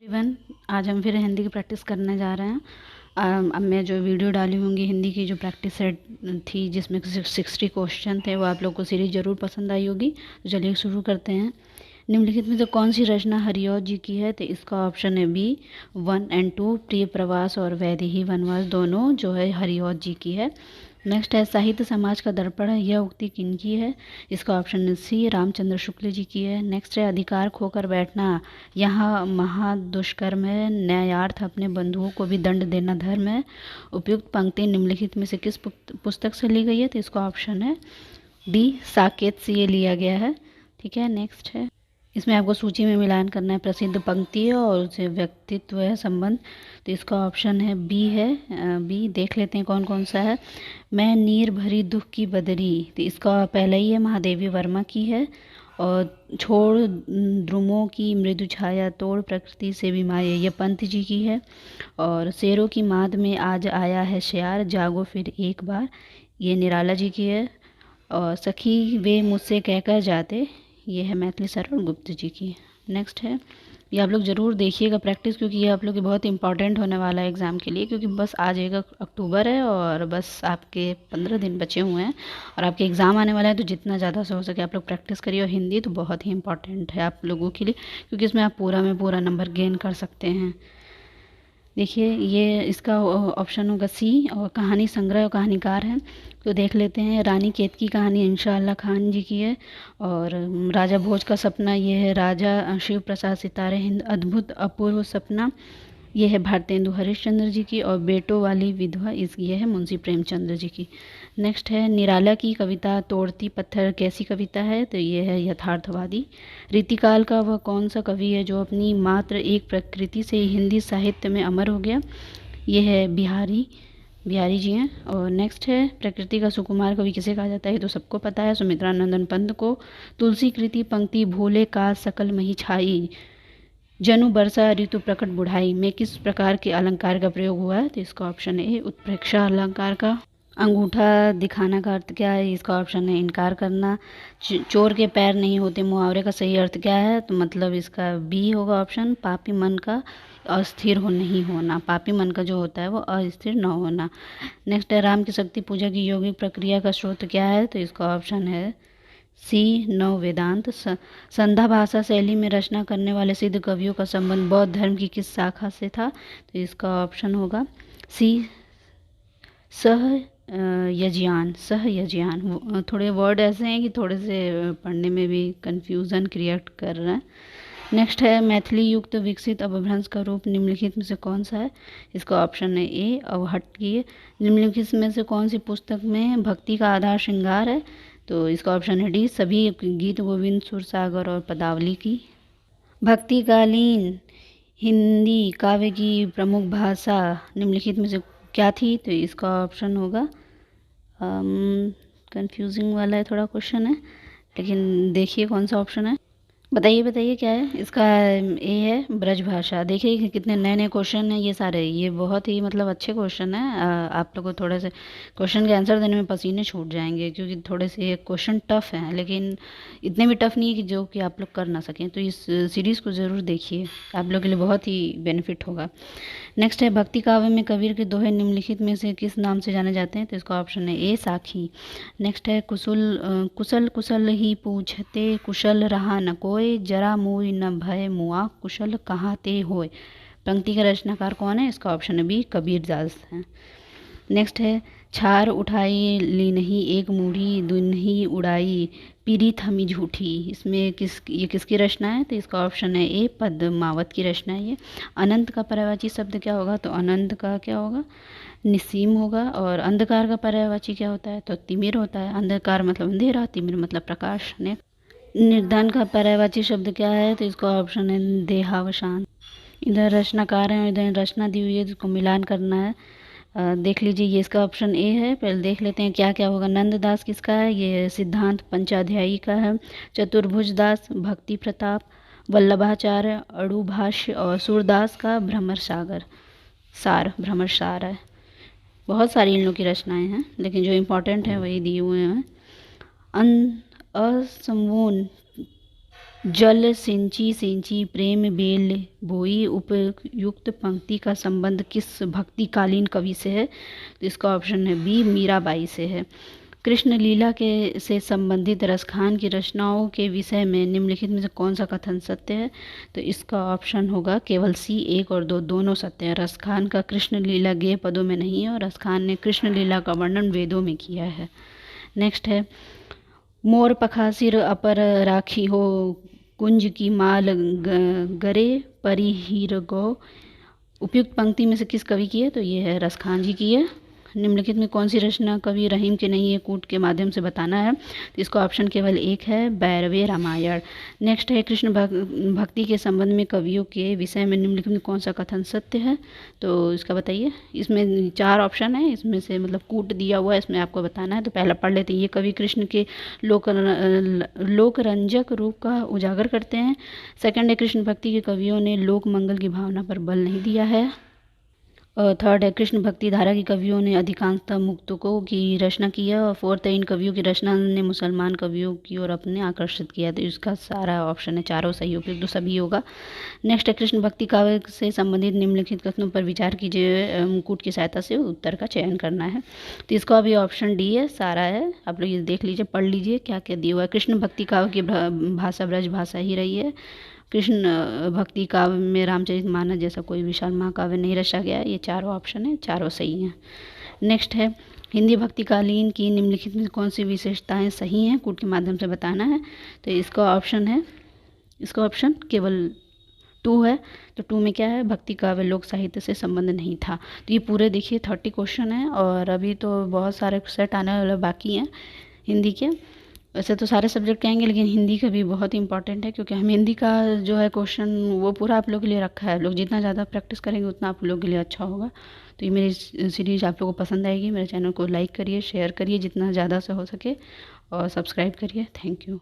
Even आज हम फिर हिंदी की प्रैक्टिस करने जा रहे हैं। अब मैं जो वीडियो डाली होंगी हिंदी की जो प्रैक्टिस सेट थी जिसमें 60 क्वेश्चन थे, वो आप लोग को सीरीज ज़रूर पसंद आई होगी। तो चलिए शुरू करते हैं। निम्नलिखित में से कौन सी रचना हरिऔध जी की है? तो इसका ऑप्शन है बी 1 और 2। प्रिय प्रवास और वैदेही वनवास दोनों जो है हरिऔध जी की है। नेक्स्ट है साहित्य समाज का दर्पण है, यह उक्ति किनकी है? इसका ऑप्शन सी रामचंद्र शुक्ल जी की है। नेक्स्ट है अधिकार खोकर बैठना यहाँ महादुष्कर्म है, न्यायार्थ अपने बंधुओं को भी दंड देना धर्म है। उपयुक्त पंक्ति निम्नलिखित में से किस पुस्तक से ली गई है? तो इसका ऑप्शन है डी साकेत से ये लिया गया है। ठीक है, नेक्स्ट है इसमें आपको सूची में मिलान करना है प्रसिद्ध पंक्ति और उससे व्यक्तित्व है संबंध। तो इसका ऑप्शन है बी है बी। देख लेते हैं कौन कौन सा है। मैं नीर भरी दुख की बदरी, तो इसका पहला ही है महादेवी वर्मा की है। और छोड़ द्रुमों की मृदु छाया तोड़ प्रकृति से भी माये, ये पंत जी की है। और शेरों की माद में आज आया है श्यार जागो फिर एक बार, ये निराला जी की है। और सखी वे मुझसे कहकर जाते, ये है मैथिली शरण गुप्त जी की। नेक्स्ट है, ये आप लोग ज़रूर देखिएगा प्रैक्टिस, क्योंकि ये आप लोग के बहुत इंपॉर्टेंट होने वाला है एग्ज़ाम के लिए। क्योंकि बस आज 1 अक्टूबर है और बस आपके 15 दिन बचे हुए हैं और आपके एग्ज़ाम आने वाला है। तो जितना ज़्यादा से हो सके आप लोग प्रैक्टिस करिए। और हिंदी तो बहुत ही इंपॉर्टेंट है आप लोगों के लिए, क्योंकि इसमें आप पूरा में पूरा नंबर गेन कर सकते हैं। देखिए ये इसका ऑप्शन होगा सी। और कहानी संग्रह और कहानीकार है, तो देख लेते हैं। रानी केतकी कहानी इंशाअल्लाह खान जी की है। और राजा भोज का सपना, ये है राजा शिव प्रसाद सितारे हिंद अद्भुत अपूर्व सपना, ये है भारतेंदु हरिश्चंद्र जी की। और बेटों वाली विधवा, ये है मुंशी प्रेमचंद्र जी की। नेक्स्ट है निराला की कविता तोड़ती पत्थर कैसी कविता है? तो ये है यथार्थवादी। रीतिकाल का वह कौन सा कवि है जो अपनी मात्र एक प्रकृति से हिंदी साहित्य में अमर हो गया? ये है बिहारी जी हैं। और नेक्स्ट है प्रकृति का सुकुमार कवि किसे कहा जाता है? तो सबको पता है, सुमित्रा नंदन पंत को। तुलसी कृति पंक्ति भूले का सकल मही छाई, जनु बरसा ऋतु प्रकट बुढ़ाई में किस प्रकार के अलंकार का प्रयोग हुआ है? तो इसका ऑप्शन है उत्प्रेक्षा अलंकार का। अंगूठा दिखाना का अर्थ क्या है? इसका ऑप्शन है इनकार करना। चोर के पैर नहीं होते मुहावरे का सही अर्थ क्या है? तो मतलब इसका बी होगा ऑप्शन, पापी मन का अस्थिर हो नहीं होना। पापी मन का जो होता है वो अस्थिर न होना। नेक्स्ट है राम की शक्ति पूजा की यौगिक प्रक्रिया का स्रोत क्या है? तो इसका ऑप्शन है सी नव वेदांत। संध्या भाषा शैली में रचना करने वाले सिद्ध कवियों का संबंध बौद्ध धर्म की किस शाखा से था? तो इसका ऑप्शन होगा सी सह यज्ञान। थोड़े वर्ड ऐसे हैं कि थोड़े से पढ़ने में भी कंफ्यूजन क्रिएट कर रहे हैं। नेक्स्ट है मैथिली युक्त विकसित अपभ्रंश का रूप निम्नलिखित में से कौन सा है? इसका ऑप्शन है ए अवहट्टीय। निम्नलिखित में से कौन सी पुस्तक में भक्ति का आधार श्रृंगार है? तो इसका ऑप्शन है डी सभी गीत गोविंद सुरसागर और पदावली की। भक्तिकालीन हिंदी काव्य की प्रमुख भाषा निम्नलिखित में से क्या थी? तो इसका ऑप्शन होगा, कंफ्यूजिंग वाला है थोड़ा क्वेश्चन है, लेकिन देखिए कौन सा ऑप्शन है। बताइए क्या है इसका? ए है ब्रज भाषा। देखिए कि कितने नए नए क्वेश्चन हैं ये सारे, ये बहुत ही मतलब अच्छे क्वेश्चन हैं। आप लोग को थोड़े से क्वेश्चन के आंसर देने में पसीने छूट जाएंगे, क्योंकि थोड़े से क्वेश्चन टफ हैं, लेकिन इतने भी टफ नहीं है कि जो कि आप लोग कर ना सकें। तो इस सीरीज़ को ज़रूर देखिए, आप लोग के लिए बहुत ही बेनिफिट होगा। नेक्स्ट है भक्ति काव्य में कबीर के दोहे निम्नलिखित में से किस नाम से जाने जाते हैं? तो इसका ऑप्शन है ए साखी। नेक्स्ट है कुशल कुशल ही पूछते कुशल रहा न कोय, जरा मोय न भय मुआ कुशल कहाँ ते होय। पंक्ति का रचनाकार कौन है? इसका ऑप्शन है बी कबीरदास है। नेक्स्ट है छार उठाई ली नहीं एक मूढ़ी दुनही उड़ाई पीरी थमी झूठी, इसमें ये किसकी रचना है? तो इसका ऑप्शन है ए पद्मावत की रचना है ये। अनंत का पर्यायवाची शब्द क्या होगा? तो अनंत का क्या होगा? निसीम होगा। और अंधकार का पर्यायवाची क्या होता है? तो तिमिर होता है। अंधकार मतलब अंधेरा, तिमिर मतलब प्रकाश। ने निर्धन का पर्यायवाची शब्द क्या है? तो इसका ऑप्शन है देहावसान। इधर रचनाकार है, इधर रचना दी हुई है, जिसको मिलान करना है। देख लीजिए, ये इसका ऑप्शन ए है। पहले देख लेते हैं क्या क्या होगा। नंददास किसका है? ये सिद्धांत पंचाध्यायी का है। चतुर्भुज दास भक्ति प्रताप, वल्लभाचार्य अड़ुभाष्य और सूरदास का भ्रमर सार है। बहुत सारी इन लोग की रचनाएं हैं, लेकिन जो इम्पोर्टेंट है वही दिए हुए हैं। असमून जल सिंची सिंची प्रेम बेल बोई उपयुक्त पंक्ति का संबंध किस भक्तिकालीन कवि से है? तो इसका ऑप्शन है बी, मीराबाई से है। कृष्ण लीला के से संबंधित रसखान की रचनाओं के विषय में निम्नलिखित में से कौन सा कथन सत्य है? तो इसका ऑप्शन होगा केवल सी, 1 और 2 दोनों सत्य है। रसखान का कृष्ण लीला गेय पदों में नहीं है और रसखान ने कृष्ण लीला का वर्णन वेदों में किया है। नेक्स्ट है, मोर पखासिर अपर राखी हो कुंज की माल गरे परी हीर गो, उपयुक्त पंक्ति में से किस कवि की है? तो ये है रसखान जी की है। निम्नलिखित में कौन सी रचना कवि रहीम की नहीं है? कूट के माध्यम से बताना है। तो इसका ऑप्शन केवल एक है, भैरवे रामायण। नेक्स्ट है, कृष्ण भक्ति के संबंध में कवियों के विषय में निम्नलिखित में कौन सा कथन सत्य है? तो इसका बताइए। इसमें 4 ऑप्शन है, इसमें से मतलब कूट दिया हुआ है, इसमें आपको बताना है। तो पहला पढ़ लेते हैं। ये कवि कृष्ण के लोकरंजक रूप का उजागर करते हैं। सेकंड है, कृष्ण भक्ति के कवियों ने लोक मंगल की भावना पर बल नहीं दिया है। थर्ड है, कृष्ण भक्ति धारा के कवियों ने अधिकांशतः मुक्तकों की रचना की है। और फोर्थ है, इन कवियों की रचना ने मुसलमान कवियों की ओर अपने आकर्षित किया। तो इसका सारा ऑप्शन है, चारों सही उपयुक्त तो सभी होगा। नेक्स्ट है, कृष्ण भक्ति काव्य से संबंधित निम्नलिखित कथनों पर विचार कीजिए, मुकुट की सहायता से उत्तर का चयन करना है। तो इसका भी ऑप्शन डी है, सारा है। आप लोग ये देख लीजिए, पढ़ लीजिए क्या क्या दिया हुआ है। कृष्ण भक्ति काव्य की भाषा ब्रज भाषा ही रही है। कृष्ण भक्ति काव्य में रामचरितमानस जैसा कोई विशाल महाकाव्य नहीं रचा गया। ये चारों ऑप्शन है, चारों सही हैं। नेक्स्ट है, हिंदी भक्तिकालीन की निम्नलिखित में कौन सी विशेषताएं सही हैं? कूट के माध्यम से बताना है। तो इसका ऑप्शन है, इसका ऑप्शन केवल 2 है। तो 2 में क्या है? भक्ति काव्य लोक साहित्य से संबंध नहीं था। तो ये पूरे देखिए 30 क्वेश्चन है और अभी तो बहुत सारे सेट आने वाले बाकी हैं हिंदी के। वैसे तो सारे सब्जेक्ट के आएंगे, लेकिन हिंदी का भी बहुत इंपॉर्टेंट है, क्योंकि हम हिंदी का जो है क्वेश्चन वो पूरा आप लोग के लिए रखा है। आप लोग जितना ज़्यादा प्रैक्टिस करेंगे उतना आप लोग के लिए अच्छा होगा। तो ये मेरी सीरीज़ आप लोगों को पसंद आएगी। मेरे चैनल को लाइक करिए, शेयर करिए जितना ज़्यादा से हो सके, और सब्सक्राइब करिए। Thank you.